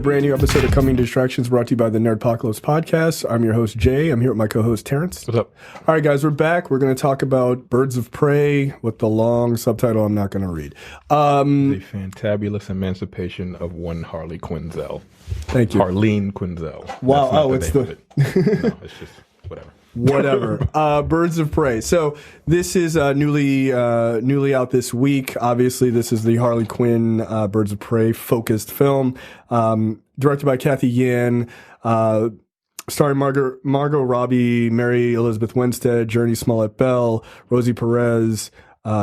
brand new episode of Coming Distractions brought to you by the Nerdpocalypse podcast. I'm your host, Jay. I'm here with my co-host, Terrence. What's up? All right, guys, we're back. We're going to talk about Birds of Prey with the long subtitle I'm not going to read. The fantabulous emancipation of one Harley Quinzel. Thank you. Harleen Quinzel. Wow. Oh, it's the... No, it's just whatever. Whatever. Birds of Prey. So this is newly out this week. Obviously, this is the Harley Quinn Birds of Prey focused film, directed by Kathy Yan, starring Margot Robbie, Mary Elizabeth Winstead, Journey Smollett-Bell, Rosie Perez,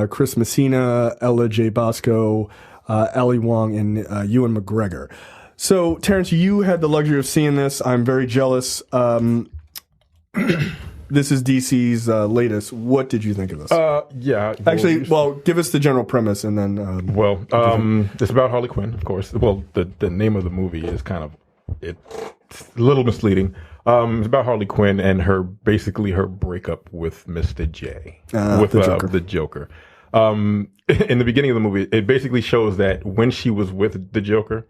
Chris Messina, Ella J. Bosco, Ali Wong, and Ewan McGregor. So, Terrence, you had the luxury of seeing this. I'm very jealous. This is DC's latest. What did you think of this? Yeah. Actually, give us the general premise and then... it's about Harley Quinn, of course. Well, the name of the movie is kind of... It's a little misleading. It's about Harley Quinn and her breakup with Mr. J. With the Joker. In the beginning of the movie, it basically shows that when she was with the Joker,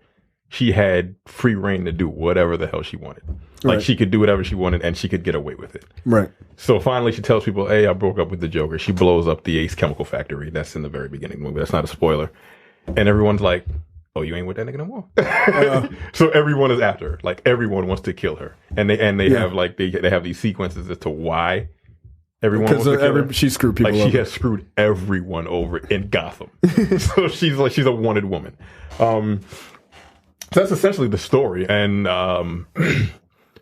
she had free reign to do whatever the hell she wanted. Like, she could do whatever she wanted, and she could get away with it. Right. So finally, she tells people, hey, I broke up with the Joker. She blows up the Ace Chemical Factory. That's in the very beginning of the movie. That's not a spoiler. And everyone's like, oh, you ain't with that nigga no more. So everyone is after her. Like, everyone wants to kill her. And they have, like, they have these sequences as to why everyone wants to kill her. She screwed people over. Like, she has screwed everyone over in Gotham. So she's a wanted woman. So that's essentially the story. And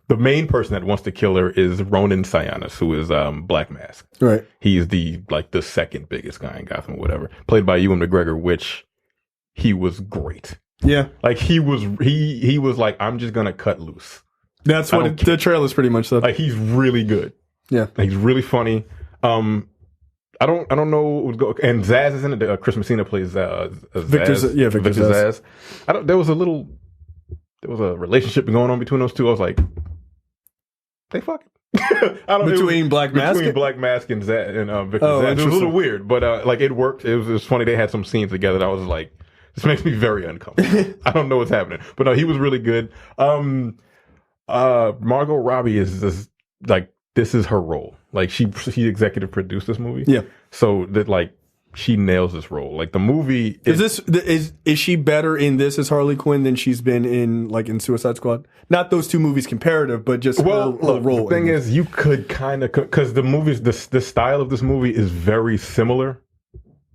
the main person that wants to kill her is Ronan Sionis, who is Black Mask. Right. He's the second biggest guy in Gotham or whatever. Played by Ewan McGregor, which he was great. Yeah. Like, he was like, I'm just gonna cut loose. That's what the trailer's pretty much said. Like, he's really good. Yeah. Like, he's really funny. I don't know what would go. And Zaz is in it. Chris Messina plays Victor Zaz. There was a relationship going on between those two. I was like, they fucking. Between Black Mask and Zaz and Victor Zaz. It was a little weird, but like, it worked. It was funny. They had some scenes together that I was like, this makes me very uncomfortable. I don't know what's happening, but no, he was really good. Margot Robbie is just, like, this is her role. Like, she executive produced this movie. Yeah. So that, like, she nails this role. Like, the movie is she better in this as Harley Quinn than she's been in Suicide Squad? Not those two movies comparative, but just her role. The thing is, you could kind of, because the style of this movie is very similar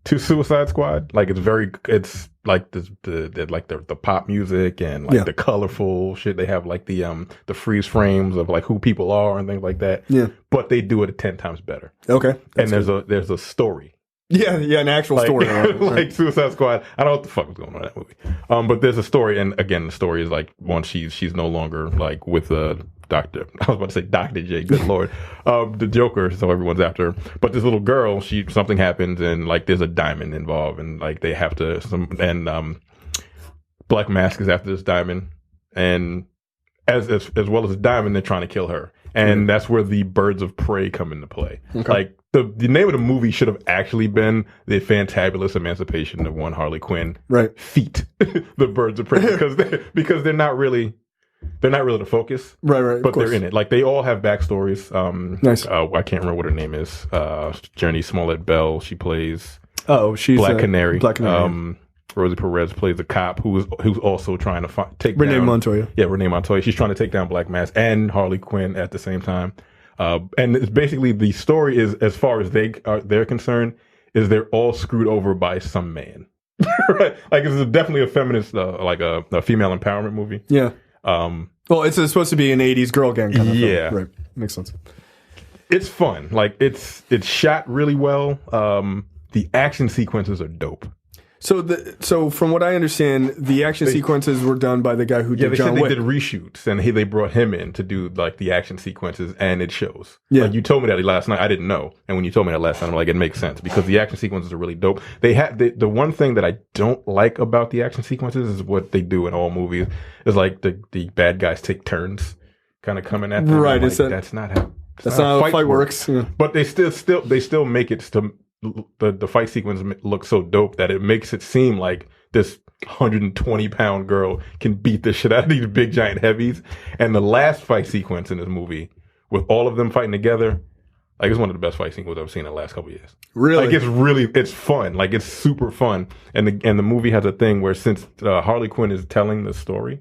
to Suicide Squad. Like, it's like the pop music and like the colorful shit. They have like the freeze frames of like who people are and things like that. Yeah. But they do it 10 times better. Okay. And there's a story. Yeah, an actual story. Like Suicide Squad. I don't know what the fuck was going on in that movie. But there's a story, and again, the story is like, one, she's no longer like with Dr. I was about to say Dr. J, good lord. The Joker, so everyone's after her. But this little girl, something happens, and like there's a diamond involved, and like they have to Black Mask is after this diamond, and as well as the diamond, they're trying to kill her. And that's where the Birds of Prey come into play. Okay. Like, the name of the movie should have actually been The Fantabulous Emancipation of One Harley Quinn. Right. Feet. The Birds of Prey. Because they're not really the focus. Right. But they're in it. Like, they all have backstories. Nice. I can't remember what her name is. Journey Smollett-Bell. She plays she's Black Canary. Black Canary. Rosie Perez plays a cop who's also trying to take down Renee Montoya. Yeah, Renee Montoya. She's trying to take down Black Mask and Harley Quinn at the same time. And it's basically, the story is, as far as they're concerned, is they're all screwed over by some man. Right? Like, it's definitely a feminist, like a female empowerment movie. Yeah. Well, it's supposed to be an 80s girl gang kind of film. Yeah. Right. Makes sense. It's fun. Like, it's shot really well. The action sequences are dope. So from what I understand, the action sequences were done by the guy who did John Wick. They did reshoots, and they brought him in to do like the action sequences, and it shows. Yeah, like, you told me that last night. I didn't know, and when you told me that last night, I'm like, it makes sense because the action sequences are really dope. They have the one thing that I don't like about the action sequences is what they do in all movies is like the bad guys take turns, kind of coming at them. Right, like, that's not how a fight works. Yeah. But they still make it to. The fight sequence looks so dope that it makes it seem like this 120-pound girl can beat the shit out of these big giant heavies. And the last fight sequence in this movie, with all of them fighting together, like, it's one of the best fight sequences I've seen in the last couple of years. Really? Like, it's fun. Like, it's super fun. And the movie has a thing where, since Harley Quinn is telling the story,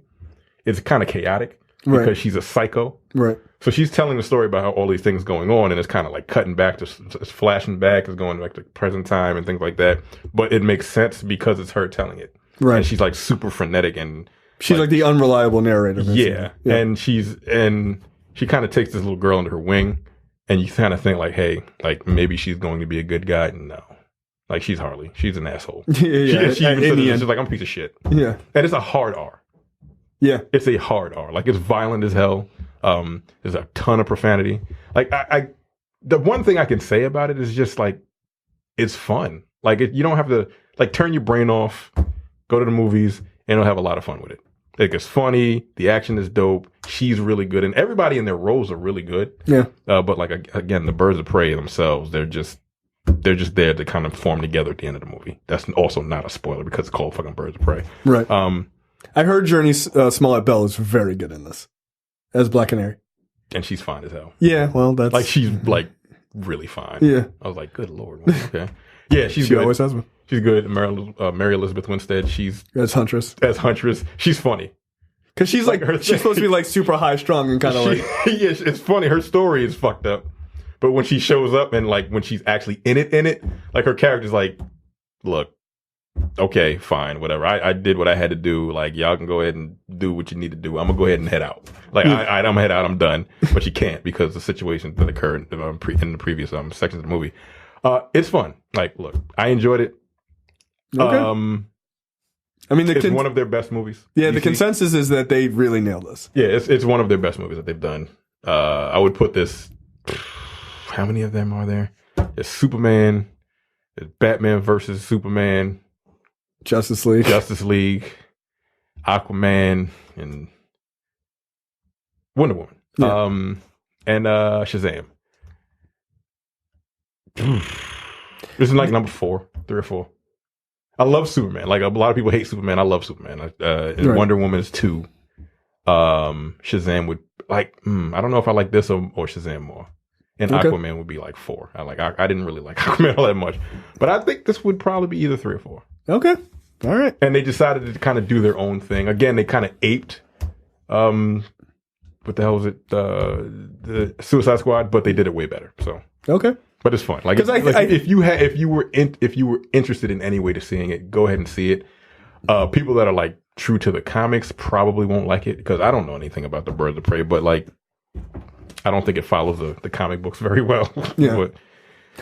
it's kind of chaotic because she's a psycho. Right. So she's telling the story about how all these things going on, and it's kind of like cutting back, it's flashing back, it's going back to present time and things like that. But it makes sense because it's her telling it. Right. And she's like super frenetic, and she's like the unreliable narrator. Yeah. And she kind of takes this little girl under her wing. And you kind of think like, hey, like maybe she's going to be a good guy. No, like she's Harley. She's an asshole. Yeah. She's like, I'm a piece of shit. Yeah. And it's a hard R. Yeah. It's a hard R. Like, it's violent as hell. There's a ton of profanity. Like, the one thing I can say about it is just like, it's fun. Like, you don't have to like turn your brain off, go to the movies, and you'll have a lot of fun with it. Like, it's funny. The action is dope. She's really good, and everybody in their roles are really good. Yeah. But like, again, the birds of prey themselves, they're just there to kind of form together at the end of the movie. That's also not a spoiler because it's called fucking Birds of Prey. Right. I heard Journey Smollett-Bell is very good in this as Black Canary, and she's fine as hell. Yeah. Well, that's like, she's like really fine. Yeah. I was like, good Lord. Okay. Yeah, she good. Always has been. She's good. Mary Elizabeth Winstead. She's as Huntress. She's funny. Because she's like, she's supposed to be like super high strung and kind of like. Yeah, it's funny. Her story is fucked up. But when she shows up and like when she's actually in it, like her character's like, look, okay, fine, whatever. I did what I had to do. Like, y'all can go ahead and do what you need to do. I'm going to go ahead and head out. Like, I'm going to head out. I'm done. But she can't because the situation that occurred in the previous sections of the movie. It's fun. Like, look, I enjoyed it. Okay. I mean, it's one of their best movies. Yeah, the consensus is that they really nailed this. Yeah, it's one of their best movies that they've done. I would put this. How many of them are there? There's Superman. There's Batman versus Superman. Justice League, Aquaman, and Wonder Woman. Yeah. And Shazam. This is like number 3 or 4. I love Superman. Like, a lot of people hate Superman. I love Superman. And right. Wonder Woman is 2. Shazam would like. I don't know if I like this or Shazam more. And okay. Aquaman would be like 4. I didn't really like Aquaman all that much, but I think this would probably be either 3 or 4. Okay, all right. And they decided to kind of do their own thing. Again, they kind of aped. What the hell was it? The Suicide Squad, but they did it way better. So okay. But it's fun. Like, if you were interested in any way to seeing it, go ahead and see it. People that are like true to the comics probably won't like it because I don't know anything about the Birds of Prey, but like, I don't think it follows the comic books very well. Yeah. But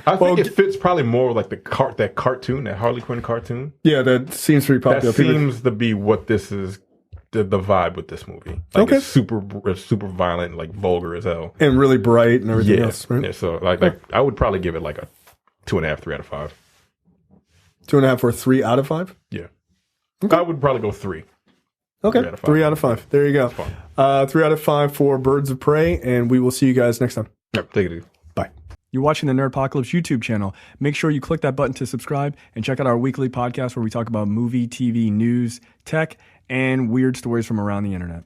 I think it fits probably more like that cartoon, that Harley Quinn cartoon. Yeah, that seems pretty popular. That seems to be what this is. The vibe with this movie. Like, okay. It's super violent, like vulgar as hell, and really bright and everything else. Right? Yeah. So like I would probably give it like a 2.5, 3 out of 5. 2.5 or 3 out of 5. Yeah. Okay. I would probably go 3. Okay. 3 out of 5. There you go. 3 out of 5 for Birds of Prey, and we will see you guys next time. Yep. Take it easy. Bye. You're watching the Nerdpocalypse YouTube channel. Make sure you click that button to subscribe and check out our weekly podcast where we talk about movie, TV, news, tech, and weird stories from around the internet.